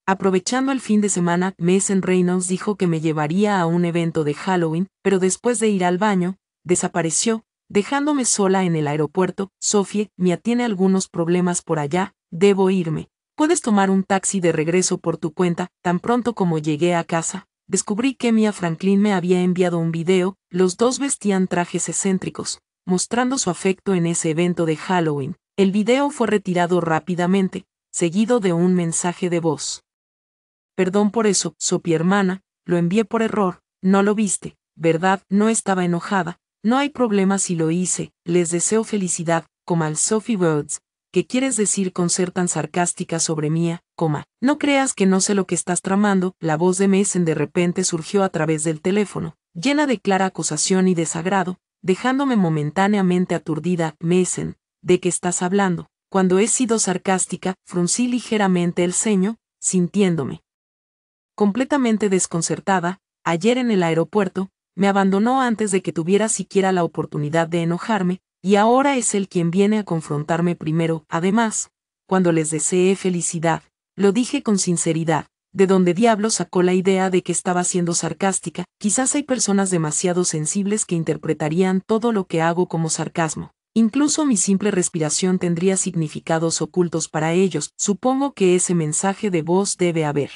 Aprovechando el fin de semana, Mason Reynolds dijo que me llevaría a un evento de Halloween, pero después de ir al baño, desapareció, dejándome sola en el aeropuerto. Sophie, Mia tiene algunos problemas por allá, debo irme. ¿Puedes tomar un taxi de regreso por tu cuenta? Tan pronto como llegué a casa, descubrí que Mia Franklin me había enviado un video. Los dos vestían trajes excéntricos, mostrando su afecto en ese evento de Halloween. El video fue retirado rápidamente, seguido de un mensaje de voz. Perdón por eso, Sophie hermana, lo envié por error, no lo viste, ¿verdad? No estaba enojada, no hay problema si lo hice, les deseo felicidad, al Sophie Words. ¿Qué quieres decir con ser tan sarcástica sobre Mia, No creas que no sé lo que estás tramando. La voz de Mason de repente surgió a través del teléfono, llena de clara acusación y desagrado, dejándome momentáneamente aturdida. Mason, ¿de qué estás hablando? Cuando he sido sarcástica, fruncí ligeramente el ceño, sintiéndome completamente desconcertada. Ayer en el aeropuerto, me abandonó antes de que tuviera siquiera la oportunidad de enojarme, y ahora es él quien viene a confrontarme primero. Además, cuando les deseé felicidad, lo dije con sinceridad. ¿De dónde diablos sacó la idea de que estaba siendo sarcástica? Quizás hay personas demasiado sensibles que interpretarían todo lo que hago como sarcasmo. Incluso mi simple respiración tendría significados ocultos para ellos. Supongo que ese mensaje de voz debe haber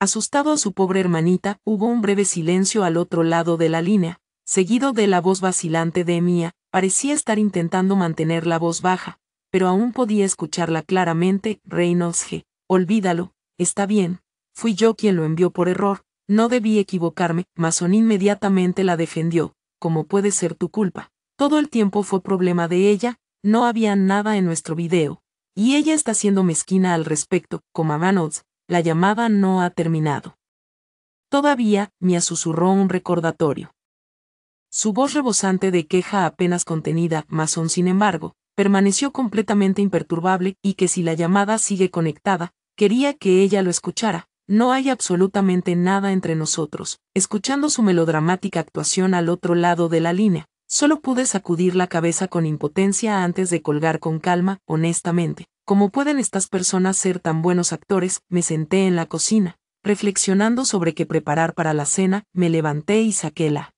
asustado a su pobre hermanita. Hubo un breve silencio al otro lado de la línea, seguido de la voz vacilante de Mia. Parecía estar intentando mantener la voz baja, pero aún podía escucharla claramente. Reynolds G. Olvídalo, está bien, fui yo quien lo envió por error, no debí equivocarme. Mason inmediatamente la defendió. ¿Cómo puede ser tu culpa? Todo el tiempo fue problema de ella, no había nada en nuestro video, y ella está siendo mezquina al respecto. Reynolds, la llamada no ha terminado todavía. Mia susurró un recordatorio. Su voz rebosante de queja apenas contenida. Mason, sin embargo, permaneció completamente imperturbable, y que si la llamada sigue conectada, quería que ella lo escuchara. No hay absolutamente nada entre nosotros. Escuchando su melodramática actuación al otro lado de la línea, solo pude sacudir la cabeza con impotencia antes de colgar con calma. Honestamente, ¿cómo pueden estas personas ser tan buenos actores? Me senté en la cocina, reflexionando sobre qué preparar para la cena. Me levanté y saqué la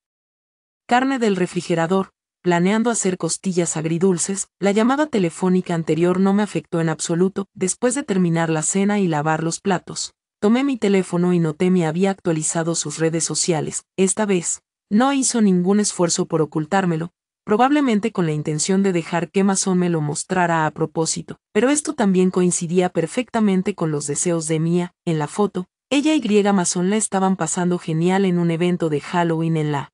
carne del refrigerador, planeando hacer costillas agridulces. La llamada telefónica anterior no me afectó en absoluto. Después de terminar la cena y lavar los platos, tomé mi teléfono y noté que había actualizado sus redes sociales. Esta vez, no hizo ningún esfuerzo por ocultármelo, probablemente con la intención de dejar que Mason me lo mostrara a propósito, pero esto también coincidía perfectamente con los deseos de Mia. En la foto, ella y Mason la estaban pasando genial en un evento de Halloween en la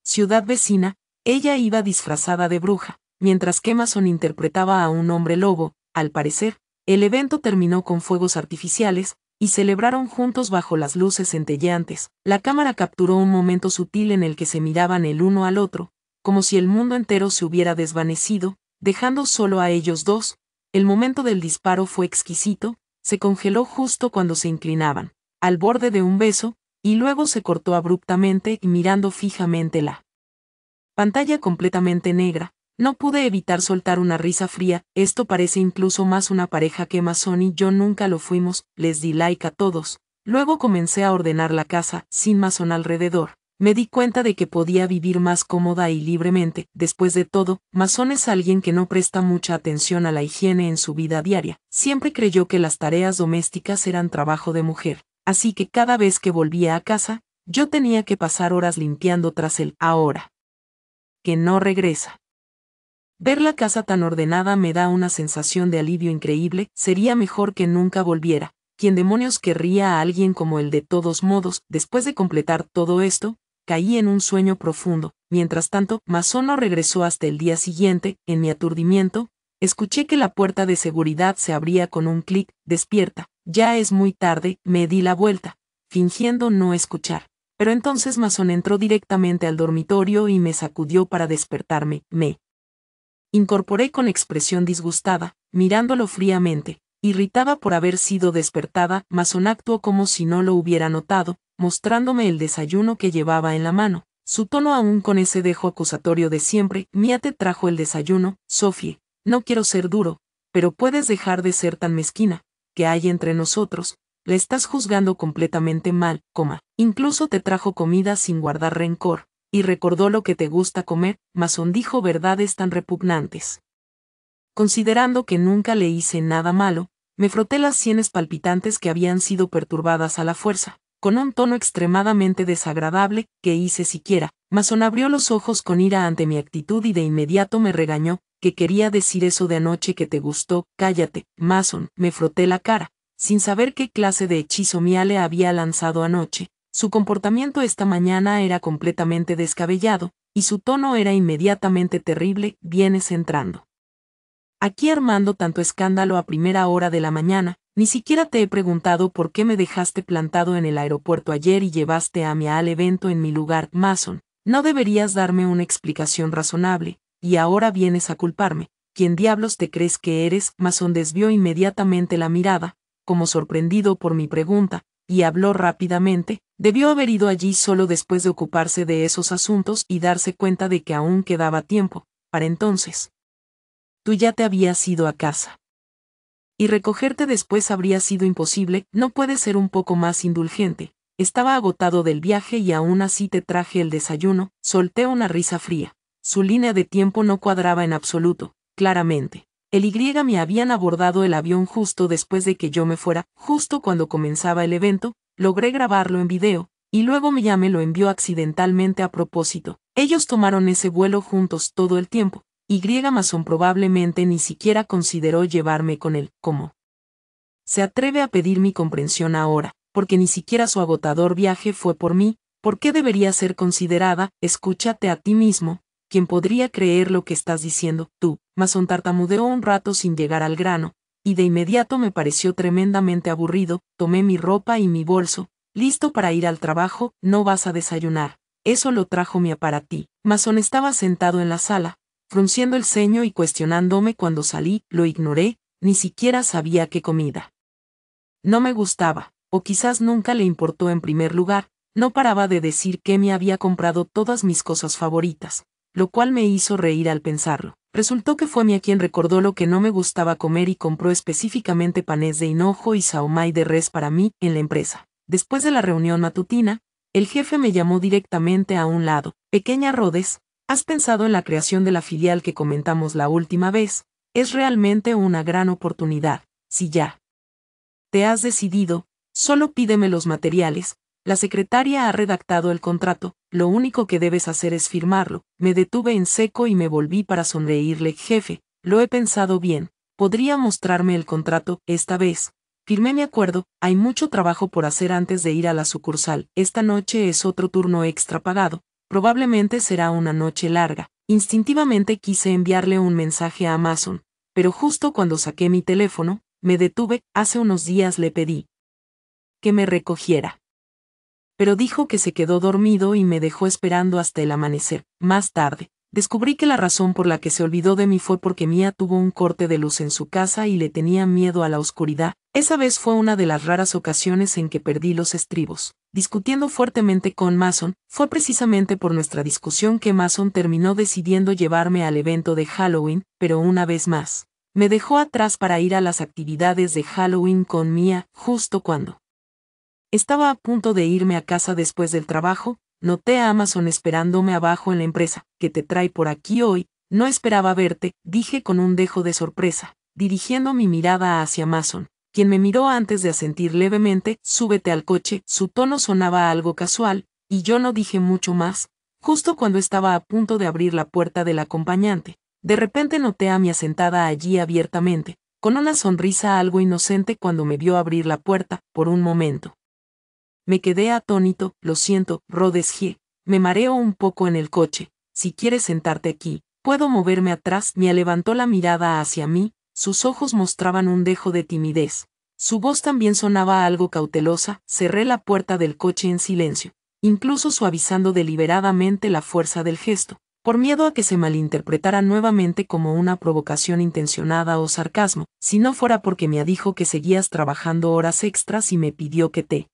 ciudad vecina. Ella iba disfrazada de bruja, mientras que Mason interpretaba a un hombre lobo. Al parecer, el evento terminó con fuegos artificiales, y celebraron juntos bajo las luces centelleantes. La cámara capturó un momento sutil en el que se miraban el uno al otro, como si el mundo entero se hubiera desvanecido, dejando solo a ellos dos. El momento del disparo fue exquisito, se congeló justo cuando se inclinaban al borde de un beso, y luego se cortó abruptamente. Y mirando fijamente la pantalla completamente negra, no pude evitar soltar una risa fría. Esto parece incluso más una pareja que Mason y yo nunca lo fuimos. Les di like a todos. Luego comencé a ordenar la casa. Sin Mason alrededor, me di cuenta de que podía vivir más cómoda y libremente. Después de todo, Mason es alguien que no presta mucha atención a la higiene en su vida diaria. Siempre creyó que las tareas domésticas eran trabajo de mujer, así que cada vez que volvía a casa, yo tenía que pasar horas limpiando tras él. Ahora que no regresa, ver la casa tan ordenada me da una sensación de alivio increíble. Sería mejor que nunca volviera. ¿Quién demonios querría a alguien como él? De todos modos, después de completar todo esto, caí en un sueño profundo. Mientras tanto, Mason no regresó hasta el día siguiente. En mi aturdimiento, escuché que la puerta de seguridad se abría con un clic. Despierta, ya es muy tarde. Me di la vuelta, fingiendo no escuchar. Pero entonces Mason entró directamente al dormitorio y me sacudió para despertarme. Me incorporé con expresión disgustada, mirándolo fríamente, irritada por haber sido despertada. Mason actuó como si no lo hubiera notado, mostrándome el desayuno que llevaba en la mano, su tono aún con ese dejo acusatorio de siempre. Mia te trajo el desayuno. Sophie, no quiero ser duro, pero puedes dejar de ser tan mezquina. que hay entre nosotros, la estás juzgando completamente mal, incluso te trajo comida sin guardar rencor, y recordó lo que te gusta comer, Mason dijo verdades tan repugnantes. Considerando que nunca le hice nada malo, me froté las sienes palpitantes que habían sido perturbadas a la fuerza, con un tono extremadamente desagradable, ¿qué hice siquiera? Mason abrió los ojos con ira ante mi actitud y de inmediato me regañó, que quería decir eso de anoche que te gustó, cállate, Mason, me froté la cara, sin saber qué clase de hechizo Mia le había lanzado anoche. Su comportamiento esta mañana era completamente descabellado, y su tono era inmediatamente terrible, vienes entrando aquí armando tanto escándalo a primera hora de la mañana, ni siquiera te he preguntado por qué me dejaste plantado en el aeropuerto ayer y llevaste a Mia al evento en mi lugar, Mason, no deberías darme una explicación razonable, y ahora vienes a culparme. ¿Quién diablos te crees que eres? Mason desvió inmediatamente la mirada, como sorprendido por mi pregunta, y habló rápidamente. Debió haber ido allí solo después de ocuparse de esos asuntos y darse cuenta de que aún quedaba tiempo, para entonces. Tú ya te habías ido a casa. Y recogerte después habría sido imposible, no puedes ser un poco más indulgente. Estaba agotado del viaje y aún así te traje el desayuno, solté una risa fría. Su línea de tiempo no cuadraba en absoluto, claramente. El Y me habían abordado el avión justo después de que yo me fuera, justo cuando comenzaba el evento, logré grabarlo en video, y luego Mia me lo envió accidentalmente a propósito. Ellos tomaron ese vuelo juntos todo el tiempo. Y Mason probablemente ni siquiera consideró llevarme con él, ¿cómo? Se atreve a pedir mi comprensión ahora, porque ni siquiera su agotador viaje fue por mí, ¿por qué debería ser considerada? Escúchate a ti mismo, ¿quién podría creer lo que estás diciendo? Tú. Mason tartamudeó un rato sin llegar al grano, y de inmediato me pareció tremendamente aburrido, tomé mi ropa y mi bolso, listo para ir al trabajo, no vas a desayunar, eso lo trajo Mia para ti. Mason estaba sentado en la sala, frunciendo el ceño y cuestionándome cuando salí, lo ignoré, ni siquiera sabía qué comida. No me gustaba, o quizás nunca le importó en primer lugar, no paraba de decir que me había comprado todas mis cosas favoritas, lo cual me hizo reír al pensarlo. Resultó que fue Mia quien recordó lo que no me gustaba comer y compró específicamente panés de hinojo y saumai de res para mí, en la empresa. Después de la reunión matutina, el jefe me llamó directamente a un lado. Pequeña Rhodes, ¿has pensado en la creación de la filial que comentamos la última vez? Es realmente una gran oportunidad. Si ya te has decidido, solo pídeme los materiales. La secretaria ha redactado el contrato, lo único que debes hacer es firmarlo. Me detuve en seco y me volví para sonreírle. Jefe, lo he pensado bien. ¿Podría mostrarme el contrato, esta vez? Firmé mi acuerdo, hay mucho trabajo por hacer antes de ir a la sucursal. Esta noche es otro turno extra pagado. Probablemente será una noche larga. Instintivamente quise enviarle un mensaje a Mason, pero justo cuando saqué mi teléfono, me detuve. Hace unos días le pedí que me recogiera. Pero dijo que se quedó dormido y me dejó esperando hasta el amanecer. Más tarde, descubrí que la razón por la que se olvidó de mí fue porque Mia tuvo un corte de luz en su casa y le tenía miedo a la oscuridad. Esa vez fue una de las raras ocasiones en que perdí los estribos. Discutiendo fuertemente con Mason, fue precisamente por nuestra discusión que Mason terminó decidiendo llevarme al evento de Halloween, pero una vez más, me dejó atrás para ir a las actividades de Halloween con Mia, justo cuando estaba a punto de irme a casa después del trabajo. Noté a Mason esperándome abajo en la empresa. ¿Qué te trae por aquí hoy? No esperaba verte, dije con un dejo de sorpresa, dirigiendo mi mirada hacia Mason, quien me miró antes de asentir levemente. Súbete al coche. Su tono sonaba algo casual, y yo no dije mucho más. Justo cuando estaba a punto de abrir la puerta del acompañante, de repente noté a Mia sentada allí abiertamente, con una sonrisa algo inocente cuando me vio abrir la puerta. Por un momento me quedé atónito. Lo siento, Rhodes G. Me mareo un poco en el coche. Si quieres sentarte aquí, puedo moverme atrás. Mia levantó la mirada hacia mí, sus ojos mostraban un dejo de timidez. Su voz también sonaba algo cautelosa. Cerré la puerta del coche en silencio, incluso suavizando deliberadamente la fuerza del gesto, por miedo a que se malinterpretara nuevamente como una provocación intencionada o sarcasmo, si no fuera porque Mia dijo que seguías trabajando horas extras y me pidió que te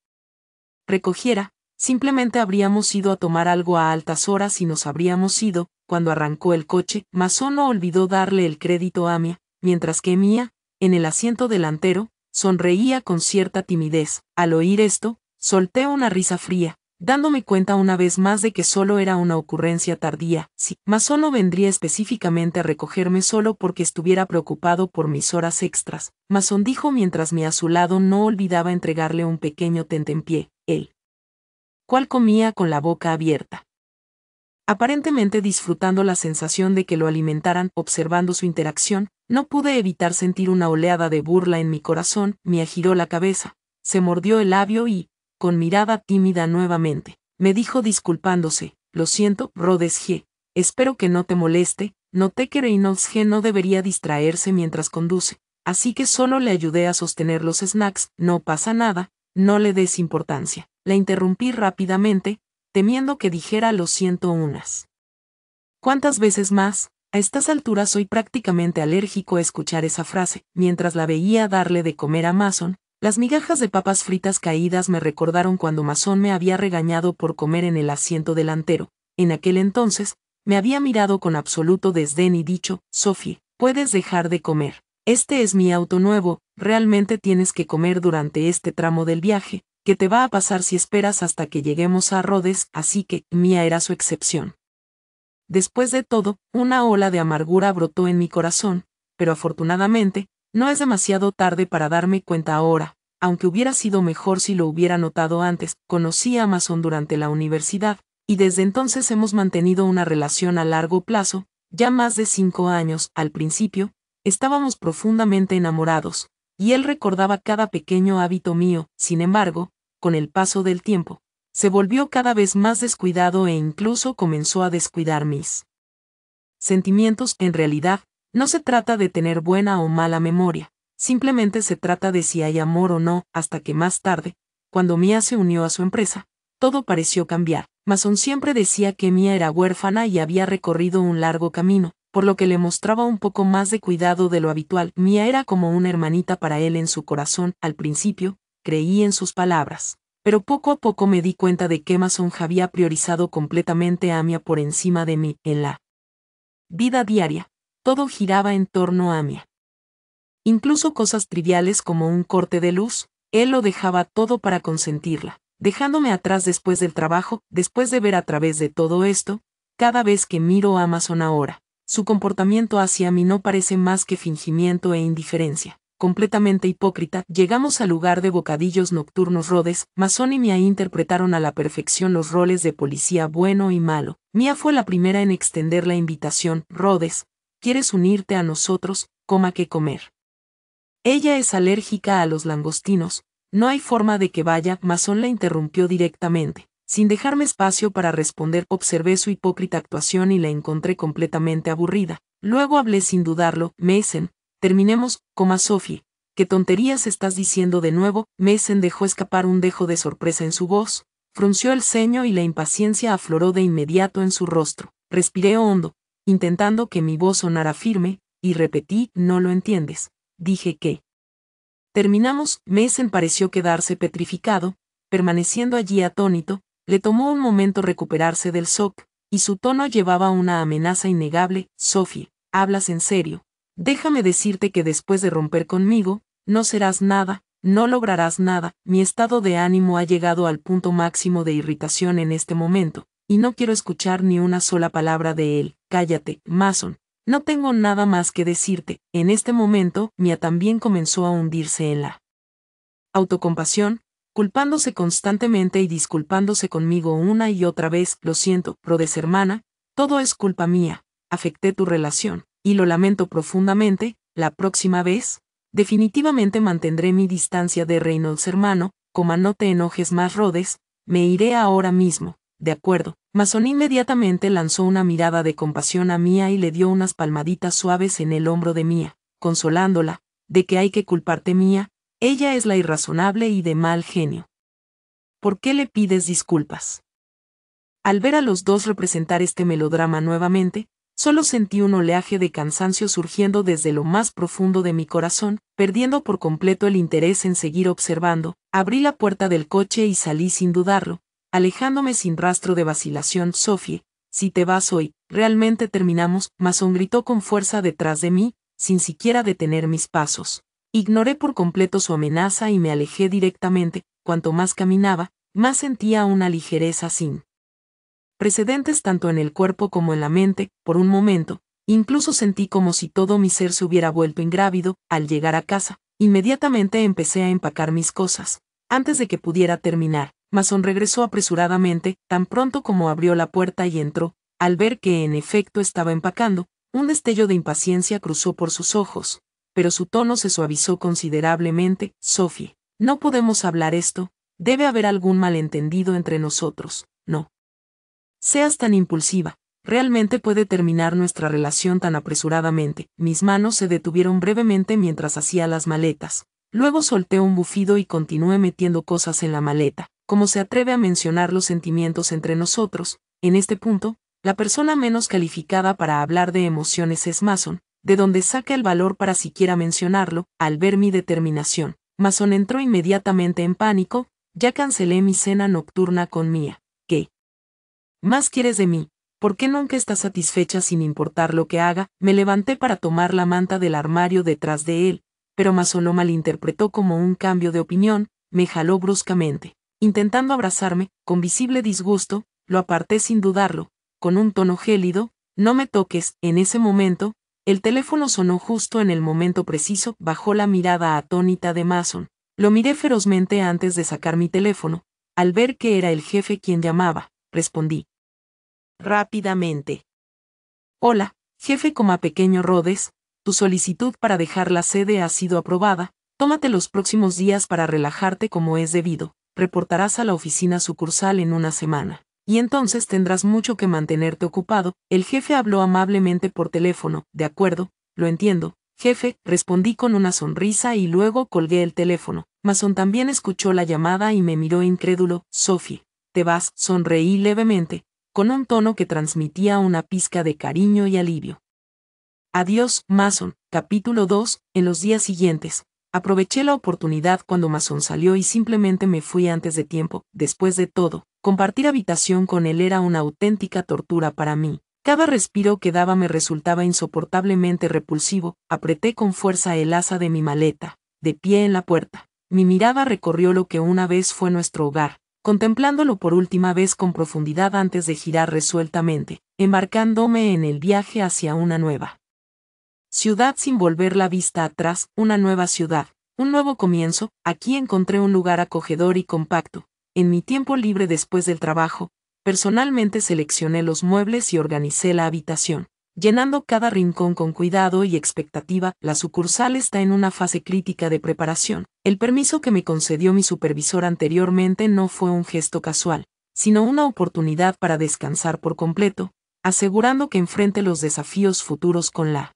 recogiera. Simplemente habríamos ido a tomar algo a altas horas y nos habríamos ido. Cuando arrancó el coche, Mason no olvidó darle el crédito a Mia, mientras que Mia, en el asiento delantero, Sonreía con cierta timidez. Al oír esto, solté una risa fría, dándome cuenta una vez más de que solo era una ocurrencia tardía. Sí, Mason no vendría específicamente a recogerme solo porque estuviera preocupado por mis horas extras. Mason dijo mientras a su lado no olvidaba entregarle un pequeño tentempié, el cual comía con la boca abierta, aparentemente disfrutando la sensación de que lo alimentaran. Observando su interacción, no pude evitar sentir una oleada de burla en mi corazón. Mia giró la cabeza, se mordió el labio y, con mirada tímida nuevamente, me dijo disculpándose: lo siento, Rhodes G. Espero que no te moleste. Noté que Reynolds G. no debería distraerse mientras conduce, así que solo le ayudé a sostener los snacks. No pasa nada, no le des importancia. La interrumpí rápidamente, temiendo que dijera lo siento unas ¿cuántas veces más? A estas alturas soy prácticamente alérgico a escuchar esa frase. Mientras la veía darle de comer a Mason, las migajas de papas fritas caídas me recordaron cuando Mason me había regañado por comer en el asiento delantero. En aquel entonces, me había mirado con absoluto desdén y dicho: Sophie, puedes dejar de comer. Este es mi auto nuevo, realmente tienes que comer durante este tramo del viaje. ¿Qué te va a pasar si esperas hasta que lleguemos a Rhodes? Así que, Mia era su excepción. Después de todo, una ola de amargura brotó en mi corazón, pero afortunadamente, no es demasiado tarde para darme cuenta ahora, aunque hubiera sido mejor si lo hubiera notado antes. Conocí a Mason durante la universidad, y desde entonces hemos mantenido una relación a largo plazo, ya más de 5 años. Al principio, estábamos profundamente enamorados, y él recordaba cada pequeño hábito mío. Sin embargo, con el paso del tiempo, se volvió cada vez más descuidado e incluso comenzó a descuidar mis sentimientos. En realidad, no se trata de tener buena o mala memoria, simplemente se trata de si hay amor o no. Hasta que más tarde, cuando Mia se unió a su empresa, todo pareció cambiar. Mason siempre decía que Mia era huérfana y había recorrido un largo camino, por lo que le mostraba un poco más de cuidado de lo habitual. Mia era como una hermanita para él en su corazón. Al principio, creí en sus palabras, pero poco a poco me di cuenta de que Mason había priorizado completamente a Mia por encima de mí. En la vida diaria, todo giraba en torno a Mia. Incluso cosas triviales como un corte de luz, él lo dejaba todo para consentirla, dejándome atrás después del trabajo. Después de ver a través de todo esto, cada vez que miro a Mason ahora, su comportamiento hacia mí no parece más que fingimiento e indiferencia. Completamente hipócrita. Llegamos al lugar de bocadillos nocturnos Rhodes. Mason y Mia interpretaron a la perfección los roles de policía bueno y malo. Mia fue la primera en extender la invitación. Rhodes, ¿quieres unirte a nosotros? Coma que comer. Ella es alérgica a los langostinos. No hay forma de que vaya. Mason la interrumpió directamente. Sin dejarme espacio para responder, observé su hipócrita actuación y la encontré completamente aburrida. Luego hablé sin dudarlo: Mason, terminemos, Sophie. ¿Qué tonterías estás diciendo de nuevo? Mason dejó escapar un dejo de sorpresa en su voz, frunció el ceño y la impaciencia afloró de inmediato en su rostro. Respiré hondo, intentando que mi voz sonara firme, y repetí: no lo entiendes. Dije que terminamos. Mason pareció quedarse petrificado, permaneciendo allí atónito. Le tomó un momento recuperarse del shock, y su tono llevaba una amenaza innegable. Sophie, ¿hablas en serio? Déjame decirte que después de romper conmigo, no serás nada, no lograrás nada. Mi estado de ánimo ha llegado al punto máximo de irritación en este momento, y no quiero escuchar ni una sola palabra de él. Cállate, Mason. No tengo nada más que decirte. En este momento, Mia también comenzó a hundirse en la autocompasión, culpándose constantemente y disculpándose conmigo una y otra vez. Lo siento, Rhodes hermana, todo es culpa mía, afecté tu relación, y lo lamento profundamente. La próxima vez, definitivamente mantendré mi distancia de Reynolds hermano. No te enojes más, Rhodes, me iré ahora mismo. De acuerdo. Mason inmediatamente lanzó una mirada de compasión a Mia y le dio unas palmaditas suaves en el hombro de Mia, consolándola. ¿De qué hay que culparte, Mia? Ella es la irrazonable y de mal genio. ¿Por qué le pides disculpas? Al ver a los dos representar este melodrama nuevamente, solo sentí un oleaje de cansancio surgiendo desde lo más profundo de mi corazón. Perdiendo por completo el interés en seguir observando, abrí la puerta del coche y salí sin dudarlo, alejándome sin rastro de vacilación. Sophie, si te vas hoy, ¿realmente terminamos? Mason gritó con fuerza detrás de mí, sin siquiera detener mis pasos. Ignoré por completo su amenaza y me alejé directamente. Cuanto más caminaba, más sentía una ligereza sin precedentes tanto en el cuerpo como en la mente. Por un momento, incluso sentí como si todo mi ser se hubiera vuelto ingrávido. Al llegar a casa, inmediatamente empecé a empacar mis cosas. Antes de que pudiera terminar, Mason regresó apresuradamente, tan pronto como abrió la puerta y entró. Al ver que en efecto estaba empacando, un destello de impaciencia cruzó por sus ojos, pero su tono se suavizó considerablemente. Sophie, no podemos hablar esto, debe haber algún malentendido entre nosotros, no seas tan impulsiva, realmente puede terminar nuestra relación tan apresuradamente. Mis manos se detuvieron brevemente mientras hacía las maletas. Luego solté un bufido y continué metiendo cosas en la maleta. ¿Cómo se atreve a mencionar los sentimientos entre nosotros? En este punto, la persona menos calificada para hablar de emociones es Mason, de donde saca el valor para siquiera mencionarlo. Al ver mi determinación, Mason entró inmediatamente en pánico. Ya cancelé mi cena nocturna con Mia. ¿Qué más quieres de mí? ¿Por qué nunca estás satisfecha sin importar lo que haga? Me levanté para tomar la manta del armario detrás de él, pero Mason lo malinterpretó como un cambio de opinión. Me jaló bruscamente. Intentando abrazarme, con visible disgusto, lo aparté sin dudarlo, con un tono gélido. No me toques. En ese momento, el teléfono sonó justo en el momento preciso. Bajó la mirada atónita de Mason. Lo miré ferozmente antes de sacar mi teléfono. Al ver que era el jefe quien llamaba, respondí rápidamente. Hola, jefe, pequeño Rhodes, tu solicitud para dejar la sede ha sido aprobada. Tómate los próximos días para relajarte como es debido. Reportarás a la oficina sucursal en una semana. Y entonces tendrás mucho que mantenerte ocupado. El jefe habló amablemente por teléfono. De acuerdo, lo entiendo, jefe, respondí con una sonrisa y luego colgué el teléfono. Mason también escuchó la llamada y me miró incrédulo. Sophie, ¿te vas? Sonreí levemente, con un tono que transmitía una pizca de cariño y alivio. Adiós, Mason. Capítulo 2. En los días siguientes, aproveché la oportunidad cuando Mason salió y simplemente me fui antes de tiempo. Después de todo, compartir habitación con él era una auténtica tortura para mí. Cada respiro que daba me resultaba insoportablemente repulsivo. Apreté con fuerza el asa de mi maleta, de pie en la puerta. Mi mirada recorrió lo que una vez fue nuestro hogar, contemplándolo por última vez con profundidad antes de girar resueltamente, embarcándome en el viaje hacia una nueva ciudad sin volver la vista atrás. Una nueva ciudad, un nuevo comienzo. Aquí encontré un lugar acogedor y compacto. En mi tiempo libre después del trabajo, personalmente seleccioné los muebles y organicé la habitación, llenando cada rincón con cuidado y expectativa. La sucursal está en una fase crítica de preparación. El permiso que me concedió mi supervisor anteriormente no fue un gesto casual, sino una oportunidad para descansar por completo, asegurando que enfrente los desafíos futuros con la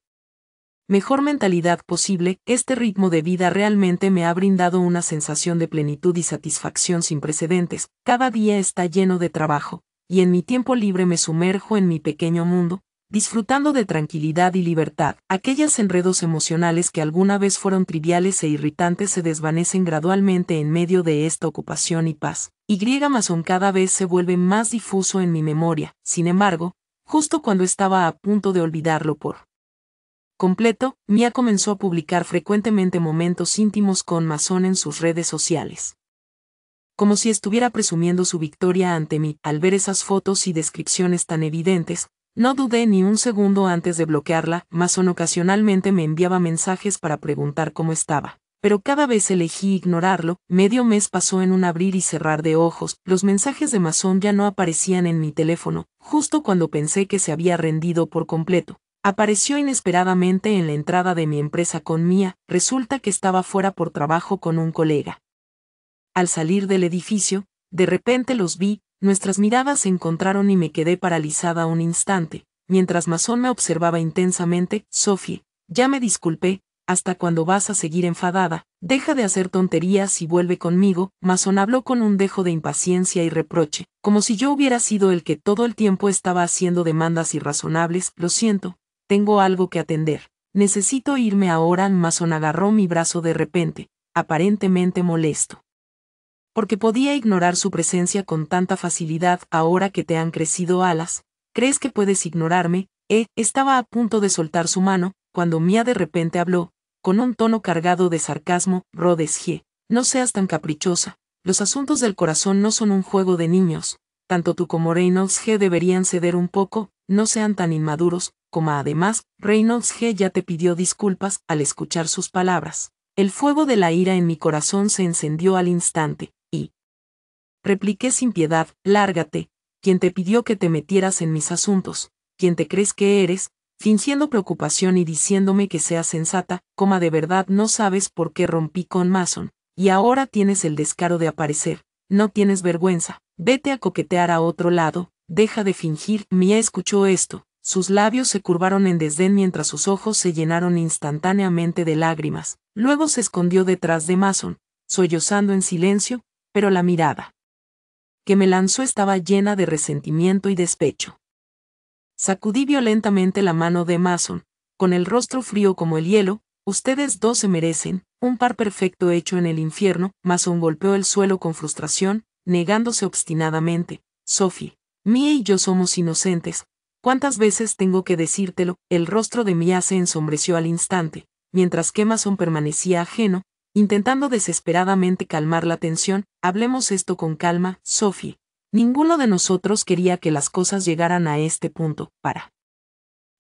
mejor mentalidad posible. Este ritmo de vida realmente me ha brindado una sensación de plenitud y satisfacción sin precedentes. Cada día está lleno de trabajo, y en mi tiempo libre me sumerjo en mi pequeño mundo, disfrutando de tranquilidad y libertad. Aquellos enredos emocionales que alguna vez fueron triviales e irritantes se desvanecen gradualmente en medio de esta ocupación y paz. Mason cada vez se vuelve más difuso en mi memoria. Sin embargo, justo cuando estaba a punto de olvidarlo por completo, Mia comenzó a publicar frecuentemente momentos íntimos con Mason en sus redes sociales, como si estuviera presumiendo su victoria ante mí. Al ver esas fotos y descripciones tan evidentes, no dudé ni un segundo antes de bloquearla. Mason ocasionalmente me enviaba mensajes para preguntar cómo estaba, pero cada vez elegí ignorarlo. Medio mes pasó en un abrir y cerrar de ojos. Los mensajes de Mason ya no aparecían en mi teléfono. Justo cuando pensé que se había rendido por completo, apareció inesperadamente en la entrada de mi empresa con Mia. Resulta que estaba fuera por trabajo con un colega. Al salir del edificio, de repente los vi. Nuestras miradas se encontraron y me quedé paralizada un instante, mientras Mason me observaba intensamente. Sophie, ya me disculpé, ¿hasta cuándo vas a seguir enfadada? Deja de hacer tonterías y vuelve conmigo. Mason habló con un dejo de impaciencia y reproche, como si yo hubiera sido el que todo el tiempo estaba haciendo demandas irrazonables. Lo siento, tengo algo que atender. Necesito irme ahora. Mason agarró mi brazo de repente, aparentemente molesto, porque podía ignorar su presencia con tanta facilidad. Ahora que te han crecido alas, ¿crees que puedes ignorarme? Estaba a punto de soltar su mano, cuando Mia de repente habló. con un tono cargado de sarcasmo, Rhodes G. No seas tan caprichosa. Los asuntos del corazón no son un juego de niños. Tanto tú como Reynolds G. deberían ceder un poco, no sean tan inmaduros, como además, Reynolds G. ya te pidió disculpas al escuchar sus palabras. El fuego de la ira en mi corazón se encendió al instante, y repliqué sin piedad, lárgate, quien te pidió que te metieras en mis asuntos, quien te crees que eres, fingiendo preocupación y diciéndome que seas sensata, de verdad no sabes por qué rompí con Mason, y ahora tienes el descaro de aparecer, no tienes vergüenza, vete a coquetear a otro lado, deja de fingir. Mia escuchó esto, sus labios se curvaron en desdén mientras sus ojos se llenaron instantáneamente de lágrimas, luego se escondió detrás de Mason, sollozando en silencio, pero la mirada que me lanzó estaba llena de resentimiento y despecho. Sacudí violentamente la mano de Mason, con el rostro frío como el hielo. Ustedes dos se merecen un par perfecto hecho en el infierno. Mason golpeó el suelo con frustración, negándose obstinadamente. Sophie, Mia y yo somos inocentes. ¿Cuántas veces tengo que decírtelo? El rostro de Mia se ensombreció al instante, mientras que Mason permanecía ajeno, intentando desesperadamente calmar la tensión. Hablemos esto con calma, Sophie. Ninguno de nosotros quería que las cosas llegaran a este punto, para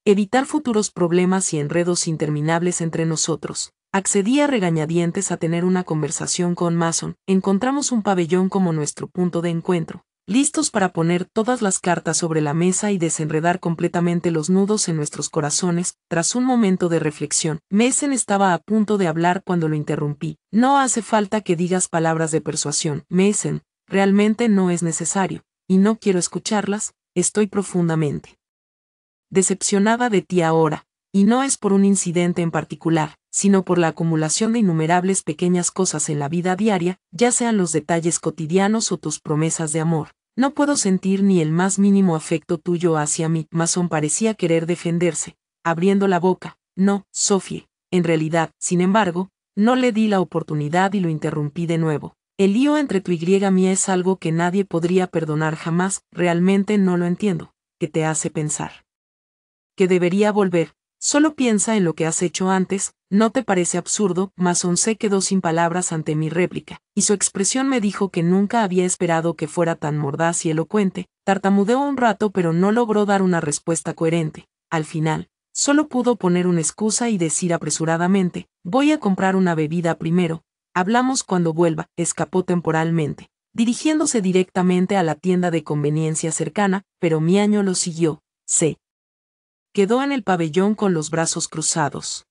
evitar futuros problemas y enredos interminables entre nosotros. Accedí a regañadientes a tener una conversación con Mason. Encontramos un pabellón como nuestro punto de encuentro, listos para poner todas las cartas sobre la mesa y desenredar completamente los nudos en nuestros corazones. Tras un momento de reflexión, Mason estaba a punto de hablar cuando lo interrumpí. No hace falta que digas palabras de persuasión, Mason. Realmente no es necesario, y no quiero escucharlas. Estoy profundamente decepcionada de ti ahora, y no es por un incidente en particular, sino por la acumulación de innumerables pequeñas cosas en la vida diaria, ya sean los detalles cotidianos o tus promesas de amor. No puedo sentir ni el más mínimo afecto tuyo hacia mí. Mason parecía querer defenderse, abriendo la boca. No, Sophie, en realidad, sin embargo, no le di la oportunidad y lo interrumpí de nuevo. El lío entre tú y Mia es algo que nadie podría perdonar jamás. Realmente no lo entiendo. ¿Qué te hace pensar que debería volver? Solo piensa en lo que has hecho antes. ¿No te parece absurdo? Mason se quedó sin palabras ante mi réplica, y su expresión me dijo que nunca había esperado que fuera tan mordaz y elocuente. Tartamudeó un rato pero no logró dar una respuesta coherente. Al final, solo pudo poner una excusa y decir apresuradamente, voy a comprar una bebida primero. Hablamos cuando vuelva. Escapó temporalmente, dirigiéndose directamente a la tienda de conveniencia cercana, pero mi año lo siguió. Se quedó en el pabellón con los brazos cruzados.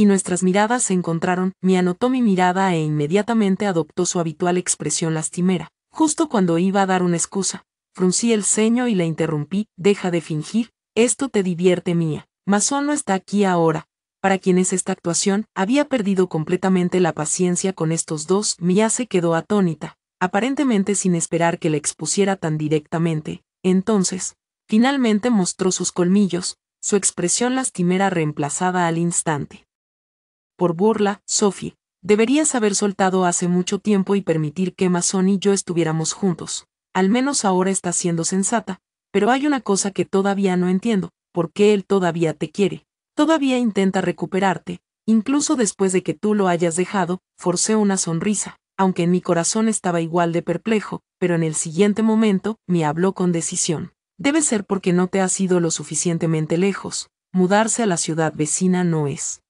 Y nuestras miradas se encontraron. Mia notó mi mirada e inmediatamente adoptó su habitual expresión lastimera. Justo cuando iba a dar una excusa, fruncí el ceño y la interrumpí. Deja de fingir, esto te divierte, Mia. Mason no está aquí ahora. Para quien es esta actuación, había perdido completamente la paciencia con estos dos. Mia se quedó atónita, aparentemente sin esperar que le expusiera tan directamente. Entonces, finalmente mostró sus colmillos, su expresión lastimera reemplazada al instante por burla. Sophie, deberías haber soltado hace mucho tiempo y permitir que Mason y yo estuviéramos juntos. Al menos ahora estás siendo sensata, pero hay una cosa que todavía no entiendo. ¿Por qué él todavía te quiere? Todavía intenta recuperarte, incluso después de que tú lo hayas dejado. Forcé una sonrisa, aunque en mi corazón estaba igual de perplejo, pero en el siguiente momento, me habló con decisión. Debe ser porque no te has ido lo suficientemente lejos. Mudarse a la ciudad vecina no es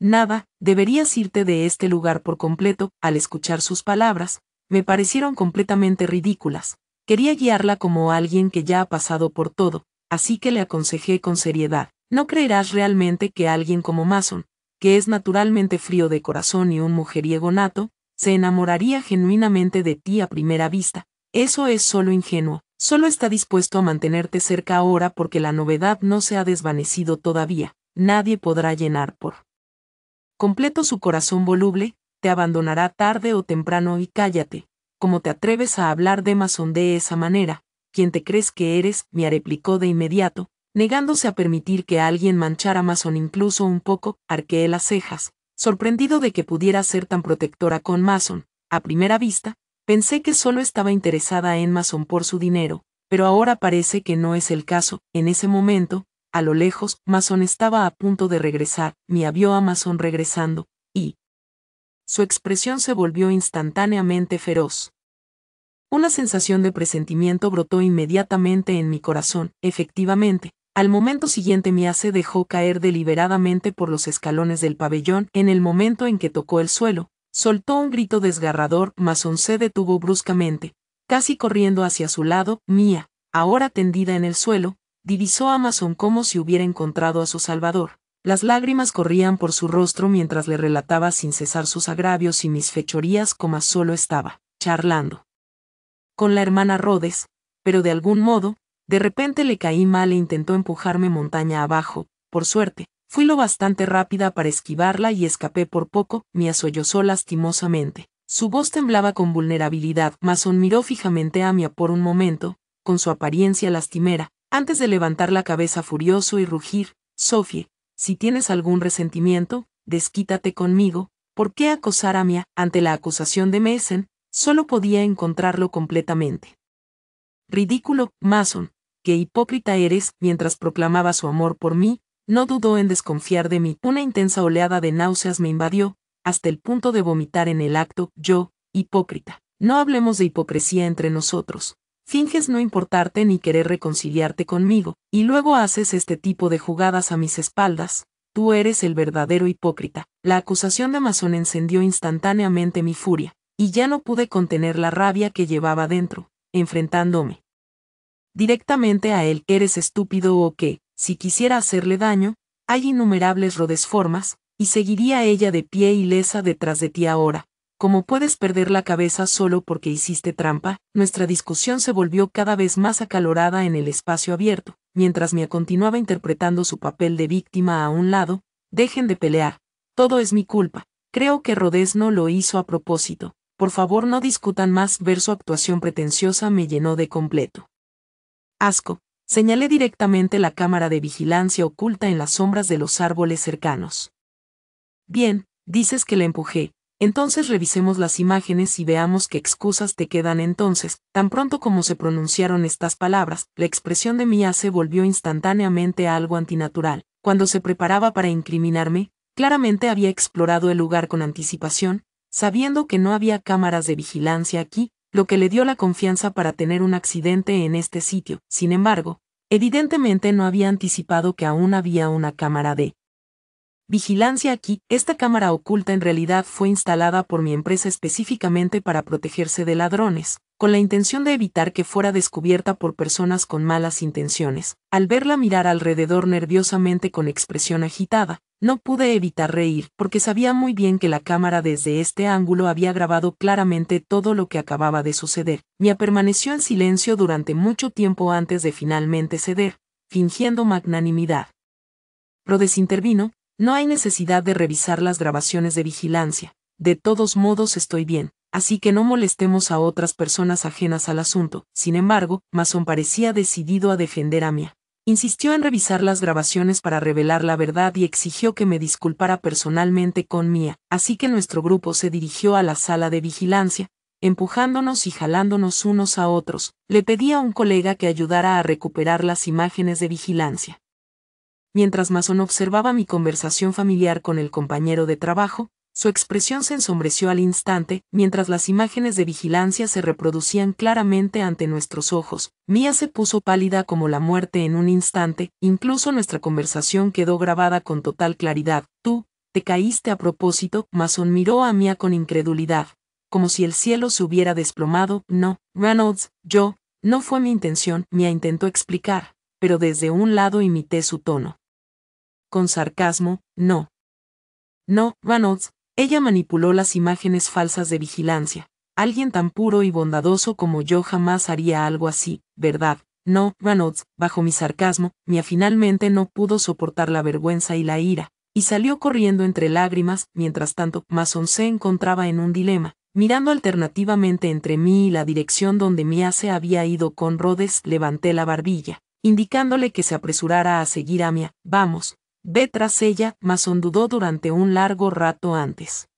nada, deberías irte de este lugar por completo. Al escuchar sus palabras, me parecieron completamente ridículas. Quería guiarla como alguien que ya ha pasado por todo, así que le aconsejé con seriedad. No creerás realmente que alguien como Mason, que es naturalmente frío de corazón y un mujeriego nato, se enamoraría genuinamente de ti a primera vista. Eso es solo ingenuo. Solo está dispuesto a mantenerte cerca ahora porque la novedad no se ha desvanecido todavía. Nadie podrá llenar por completo su corazón voluble. Te abandonará tarde o temprano. Y cállate. ¿Cómo te atreves a hablar de Mason de esa manera? ¿Quién te crees que eres? Me replicó de inmediato, negándose a permitir que alguien manchara a Mason incluso un poco. Arqueé las cejas, sorprendido de que pudiera ser tan protectora con Mason. A primera vista, pensé que solo estaba interesada en Mason por su dinero, pero ahora parece que no es el caso. En ese momento, A lo lejos, Mason estaba a punto de regresar, vio a Mason regresando, y su expresión se volvió instantáneamente feroz. Una sensación de presentimiento brotó inmediatamente en mi corazón. Efectivamente, al momento siguiente Mia se dejó caer deliberadamente por los escalones del pabellón. En el momento en que tocó el suelo, soltó un grito desgarrador. Mason se detuvo bruscamente, casi corriendo hacia su lado. Mia, ahora tendida en el suelo, divisó a Mason como si hubiera encontrado a su salvador. Las lágrimas corrían por su rostro mientras le relataba sin cesar sus agravios y mis fechorías como solo estaba charlando con la hermana Rhodes, pero de algún modo, de repente le caí mal e intentó empujarme montaña abajo. Por suerte, fui lo bastante rápida para esquivarla y escapé por poco. Mia sollozó lastimosamente. Su voz temblaba con vulnerabilidad. Mason miró fijamente a Mia por un momento, con su apariencia lastimera, antes de levantar la cabeza furioso y rugir: Sophie, si tienes algún resentimiento, desquítate conmigo. ¿Por qué acosar a Mia? Ante la acusación de Mason, solo podía encontrarlo completamente ridículo. Mason, qué hipócrita eres. Mientras proclamaba su amor por mí, no dudó en desconfiar de mí. Una intensa oleada de náuseas me invadió, hasta el punto de vomitar en el acto. Yo, hipócrita. No hablemos de hipocresía entre nosotros. Finges no importarte ni querer reconciliarte conmigo, y luego haces este tipo de jugadas a mis espaldas. Tú eres el verdadero hipócrita. La acusación de Mason encendió instantáneamente mi furia, y ya no pude contener la rabia que llevaba dentro, enfrentándome directamente a él. Eres estúpido o qué. Si quisiera hacerle daño, hay innumerables formas, y seguiría ella de pie ilesa detrás de ti ahora. ¿Cómo puedes perder la cabeza solo porque hiciste trampa? Nuestra discusión se volvió cada vez más acalorada en el espacio abierto, mientras Mia continuaba interpretando su papel de víctima a un lado. Dejen de pelear. Todo es mi culpa. Creo que Rhodes no lo hizo a propósito. Por favor, no discutan más. Ver su actuación pretenciosa me llenó de completo asco. Señalé directamente la cámara de vigilancia oculta en las sombras de los árboles cercanos. Bien, dices que la empujé. Entonces revisemos las imágenes y veamos qué excusas te quedan. Entonces, tan pronto como se pronunciaron estas palabras, la expresión de Mia se volvió instantáneamente algo antinatural. Cuando se preparaba para incriminarme, claramente había explorado el lugar con anticipación, sabiendo que no había cámaras de vigilancia aquí, lo que le dio la confianza para tener un accidente en este sitio. Sin embargo, evidentemente no había anticipado que aún había una cámara de vigilancia aquí. Esta cámara oculta en realidad fue instalada por mi empresa específicamente para protegerse de ladrones, con la intención de evitar que fuera descubierta por personas con malas intenciones. Al verla mirar alrededor nerviosamente con expresión agitada, no pude evitar reír, porque sabía muy bien que la cámara desde este ángulo había grabado claramente todo lo que acababa de suceder. Mia permaneció en silencio durante mucho tiempo antes de finalmente ceder, fingiendo magnanimidad. Rhodes intervino: no hay necesidad de revisar las grabaciones de vigilancia. De todos modos estoy bien, así que no molestemos a otras personas ajenas al asunto. Sin embargo, Mason parecía decidido a defender a Mia. Insistió en revisar las grabaciones para revelar la verdad y exigió que me disculpara personalmente con Mia, así que nuestro grupo se dirigió a la sala de vigilancia, empujándonos y jalándonos unos a otros. Le pedí a un colega que ayudara a recuperar las imágenes de vigilancia. Mientras Mason observaba mi conversación familiar con el compañero de trabajo, su expresión se ensombreció al instante. Mientras las imágenes de vigilancia se reproducían claramente ante nuestros ojos, Mia se puso pálida como la muerte en un instante. Incluso nuestra conversación quedó grabada con total claridad. Tú, te caíste a propósito. Mason miró a Mia con incredulidad, como si el cielo se hubiera desplomado. No, Reynolds, no fue mi intención. Mia intentó explicar, pero desde un lado imité su tono. Con sarcasmo: no, Reynolds. Ella manipuló las imágenes falsas de vigilancia. Alguien tan puro y bondadoso como yo jamás haría algo así, ¿verdad? No, Reynolds. Bajo mi sarcasmo, Mia finalmente no pudo soportar la vergüenza y la ira, y salió corriendo entre lágrimas. Mientras tanto, Mason se encontraba en un dilema, mirando alternativamente entre mí y la dirección donde Mia se había ido con Rhodes. Levanté la barbilla, indicándole que se apresurara a seguir a Mia. Vamos. Ve tras ella. Mason dudó durante un largo rato antes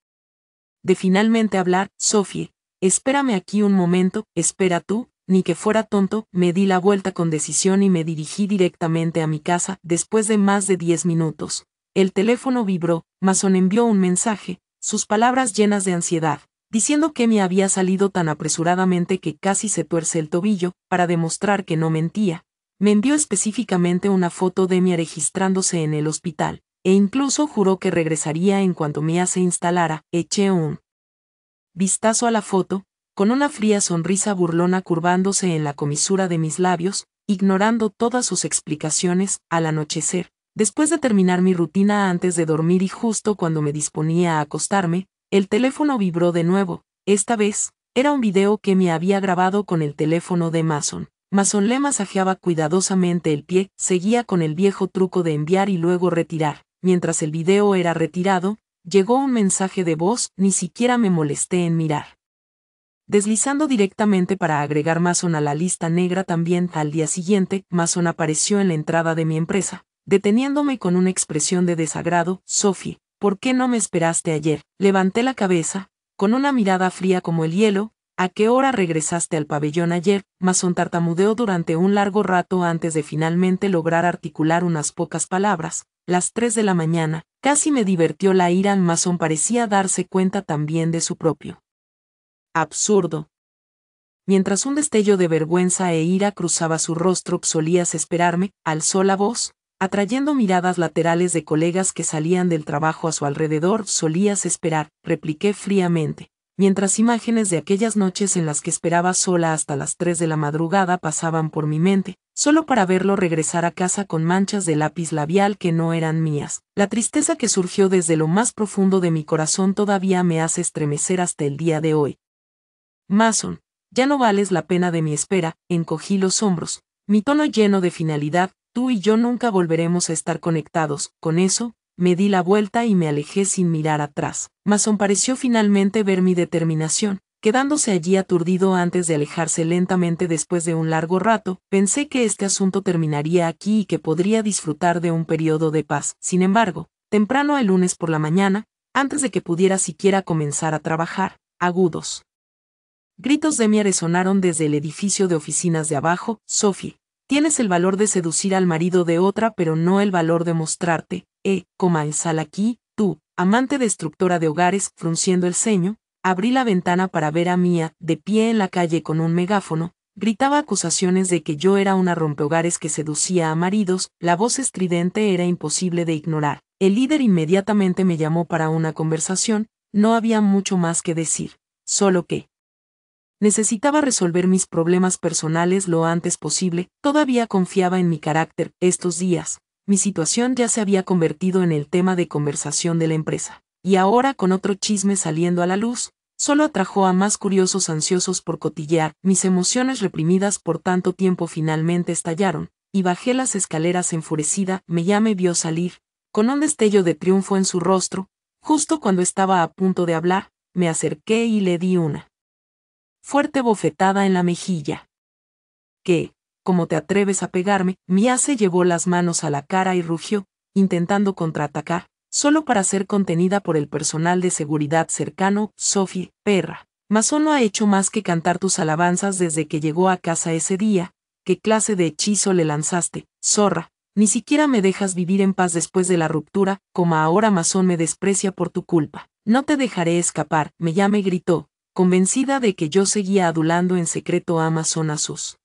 de finalmente hablar. Sophie, espérame aquí un momento. Espera tú. ni que fuera tonto, me di la vuelta con decisión y me dirigí directamente a mi casa. Después de más de 10 minutos, el teléfono vibró. Mason envió un mensaje, sus palabras llenas de ansiedad, diciendo que me había salido tan apresuradamente que casi se tuerce el tobillo. Para demostrar que no mentía, me envió específicamente una foto de Mia registrándose en el hospital, e incluso juró que regresaría en cuanto Mia se instalara. Eché un vistazo a la foto, con una fría sonrisa burlona curvándose en la comisura de mis labios, ignorando todas sus explicaciones. Al anochecer, después de terminar mi rutina antes de dormir y justo cuando me disponía a acostarme, el teléfono vibró de nuevo. Esta vez, era un video que me había grabado con el teléfono de Mason. Mason le masajeaba cuidadosamente el pie, seguía con el viejo truco de enviar y luego retirar. Mientras el video era retirado, llegó un mensaje de voz. Ni siquiera me molesté en mirar. Deslizando directamente para agregar Mason a la lista negra también. Al día siguiente, Mason apareció en la entrada de mi empresa, deteniéndome con una expresión de desagrado. Sophie, ¿por qué no me esperaste ayer? Levanté la cabeza, con una mirada fría como el hielo. ¿A qué hora regresaste al pabellón ayer? Mason tartamudeó durante un largo rato antes de finalmente lograr articular unas pocas palabras. Las 3 de la mañana. Casi me divirtió la ira. Mason parecía darse cuenta también de su propio absurdo. Mientras un destello de vergüenza e ira cruzaba su rostro. Solías esperarme, alzó la voz, atrayendo miradas laterales de colegas que salían del trabajo a su alrededor. Solías esperar, repliqué fríamente, mientras imágenes de aquellas noches en las que esperaba sola hasta las 3 de la madrugada pasaban por mi mente, solo para verlo regresar a casa con manchas de lápiz labial que no eran mías. La tristeza que surgió desde lo más profundo de mi corazón todavía me hace estremecer hasta el día de hoy. Mason, ya no vales la pena de mi espera. Encogí los hombros, mi tono lleno de finalidad. Tú y yo nunca volveremos a estar conectados. Con eso, me di la vuelta y me alejé sin mirar atrás. Mason pareció finalmente ver mi determinación, quedándose allí aturdido antes de alejarse lentamente. Después de un largo rato, pensé que este asunto terminaría aquí y que podría disfrutar de un periodo de paz. Sin embargo, temprano el lunes por la mañana, antes de que pudiera siquiera comenzar a trabajar, agudos gritos de Mia resonaron desde el edificio de oficinas de abajo. Sophie, tienes el valor de seducir al marido de otra pero no el valor de mostrarte, sal aquí, tú, amante destructora de hogares. Frunciendo el ceño, abrí la ventana para ver a Mia, de pie en la calle con un megáfono. Gritaba acusaciones de que yo era una rompehogares que seducía a maridos. La voz estridente era imposible de ignorar. El líder inmediatamente me llamó para una conversación. No había mucho más que decir, solo que necesitaba resolver mis problemas personales lo antes posible. Todavía confiaba en mi carácter. Estos días, mi situación ya se había convertido en el tema de conversación de la empresa. Y ahora, con otro chisme saliendo a la luz, solo atrajo a más curiosos ansiosos por cotillear. Mis emociones reprimidas por tanto tiempo finalmente estallaron, y bajé las escaleras enfurecida. Mia me vio salir, con un destello de triunfo en su rostro. Justo cuando estaba a punto de hablar, me acerqué y le di una fuerte bofetada en la mejilla. ¿Qué? ¿Cómo te atreves a pegarme? Mia se llevó las manos a la cara y rugió, intentando contraatacar, solo para ser contenida por el personal de seguridad cercano. Sophie, perra, Mason no ha hecho más que cantar tus alabanzas desde que llegó a casa ese día. ¿Qué clase de hechizo le lanzaste, zorra? Ni siquiera me dejas vivir en paz después de la ruptura. Como ahora Mason me desprecia por tu culpa. No te dejaré escapar. Mia me gritó, convencida de que yo seguía adulando en secreto a Mason a sus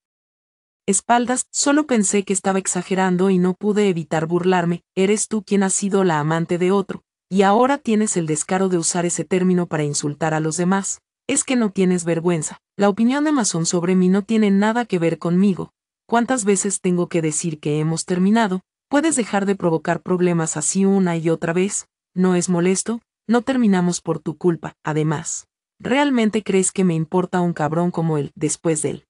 espaldas. Solo pensé que estaba exagerando y no pude evitar burlarme. Eres tú quien has sido la amante de otro, y ahora tienes el descaro de usar ese término para insultar a los demás. Es que no tienes vergüenza. La opinión de Mason sobre mí no tiene nada que ver conmigo. ¿Cuántas veces tengo que decir que hemos terminado? ¿Puedes dejar de provocar problemas así una y otra vez? ¿No es molesto? No terminamos por tu culpa. Además, ¿realmente crees que me importa un cabrón como él después del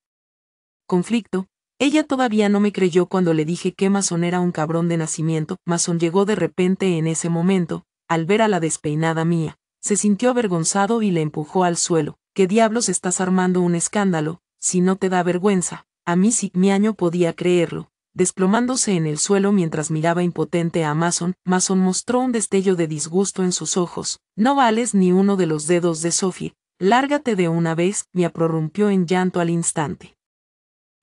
conflicto? Ella todavía no me creyó cuando le dije que Mason era un cabrón de nacimiento. Mason llegó de repente en ese momento. Al ver a la despeinada Mia, se sintió avergonzado y le empujó al suelo. ¿Qué diablos estás armando un escándalo? Si no te da vergüenza. A mí sí, Miaño podía creerlo, desplomándose en el suelo mientras miraba impotente a Mason. Mason mostró un destello de disgusto en sus ojos. No vales ni uno de los dedos de Sophie. Lárgate de una vez. Mia prorrumpió en llanto al instante.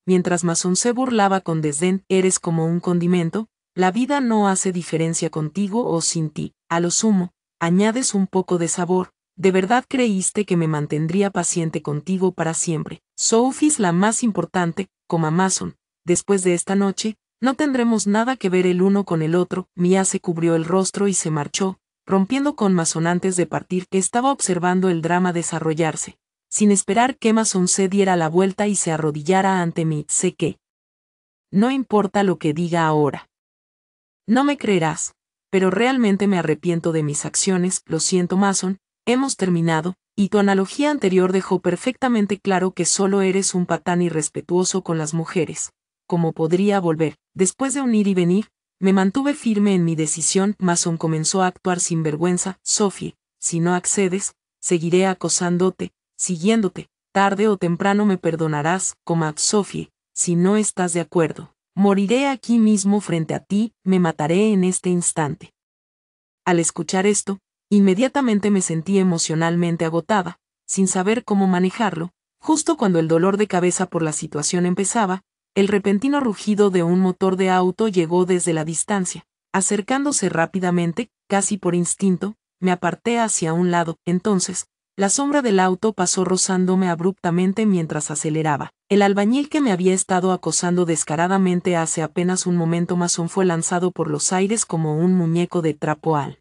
mientras Mason se burlaba con desdén, eres como un condimento, la vida no hace diferencia contigo o sin ti, a lo sumo, añades un poco de sabor. ¿De verdad creíste que me mantendría paciente contigo para siempre? Sophie's la más importante, Mason. Después de esta noche, no tendremos nada que ver el uno con el otro. Mia se cubrió el rostro y se marchó, rompiendo con Mason antes de partir, que estaba observando el drama desarrollarse, sin esperar que Mason se diera la vuelta y se arrodillara ante mí. Sé que no importa lo que diga ahora. No me creerás, pero realmente me arrepiento de mis acciones. Lo siento, Mason, hemos terminado, y tu analogía anterior dejó perfectamente claro que solo eres un patán irrespetuoso con las mujeres. ¿Cómo podría volver? Después de un ir y venir, me mantuve firme en mi decisión. Mason comenzó a actuar sin vergüenza. Sophie, si no accedes, seguiré acosándote, siguiéndote, tarde o temprano me perdonarás. Sophie, si no estás de acuerdo, moriré aquí mismo frente a ti, me mataré en este instante. Al escuchar esto, inmediatamente me sentí emocionalmente agotada, sin saber cómo manejarlo. Justo cuando el dolor de cabeza por la situación empezaba, el repentino rugido de un motor de auto llegó desde la distancia. Acercándose rápidamente, casi por instinto, me aparté hacia un lado. Entonces, la sombra del auto pasó rozándome abruptamente mientras aceleraba. El albañil que me había estado acosando descaradamente hace apenas un momento Mason fue lanzado por los aires como un muñeco de trapo al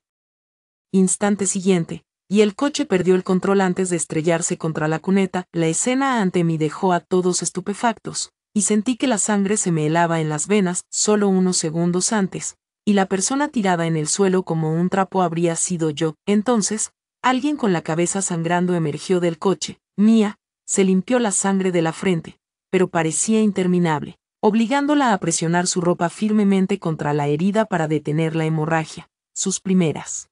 instante siguiente, y el coche perdió el control antes de estrellarse contra la cuneta. La escena ante mí dejó a todos estupefactos, y sentí que la sangre se me helaba en las venas. Solo unos segundos antes, y la persona tirada en el suelo como un trapo habría sido yo. Entonces, alguien con la cabeza sangrando emergió del coche. Mia se limpió la sangre de la frente, pero parecía interminable, obligándola a presionar su ropa firmemente contra la herida para detener la hemorragia. Sus primeras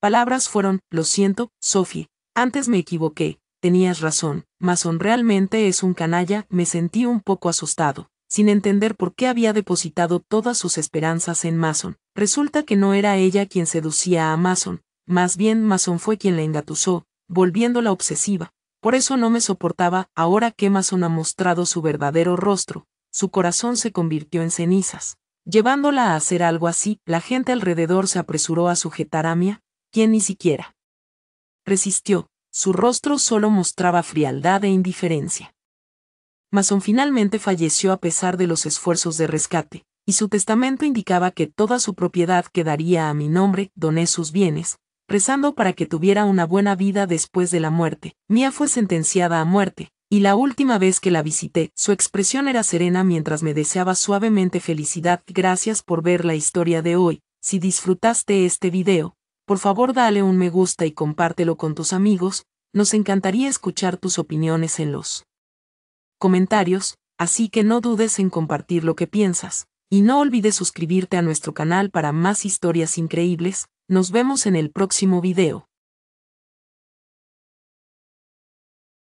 palabras fueron: lo siento, Sophie, antes me equivoqué, tenías razón, Mason realmente es un canalla. Me sentí un poco asustado, sin entender por qué había depositado todas sus esperanzas en Mason. Resulta que no era ella quien seducía a Mason, más bien Mason fue quien la engatusó, volviéndola obsesiva. Por eso no me soportaba. Ahora que Mason ha mostrado su verdadero rostro, su corazón se convirtió en cenizas. Llevándola a hacer algo así, la gente alrededor se apresuró a sujetar a Mia, quien ni siquiera resistió. Su rostro solo mostraba frialdad e indiferencia. Mason finalmente falleció a pesar de los esfuerzos de rescate, y su testamento indicaba que toda su propiedad quedaría a mi nombre. Doné sus bienes, rezando para que tuviera una buena vida después de la muerte. Mia fue sentenciada a muerte, y la última vez que la visité, su expresión era serena mientras me deseaba suavemente felicidad. Gracias por ver la historia de hoy. Si disfrutaste este video, por favor dale un me gusta y compártelo con tus amigos. Nos encantaría escuchar tus opiniones en los comentarios, así que no dudes en compartir lo que piensas. Y no olvides suscribirte a nuestro canal para más historias increíbles. Nos vemos en el próximo video.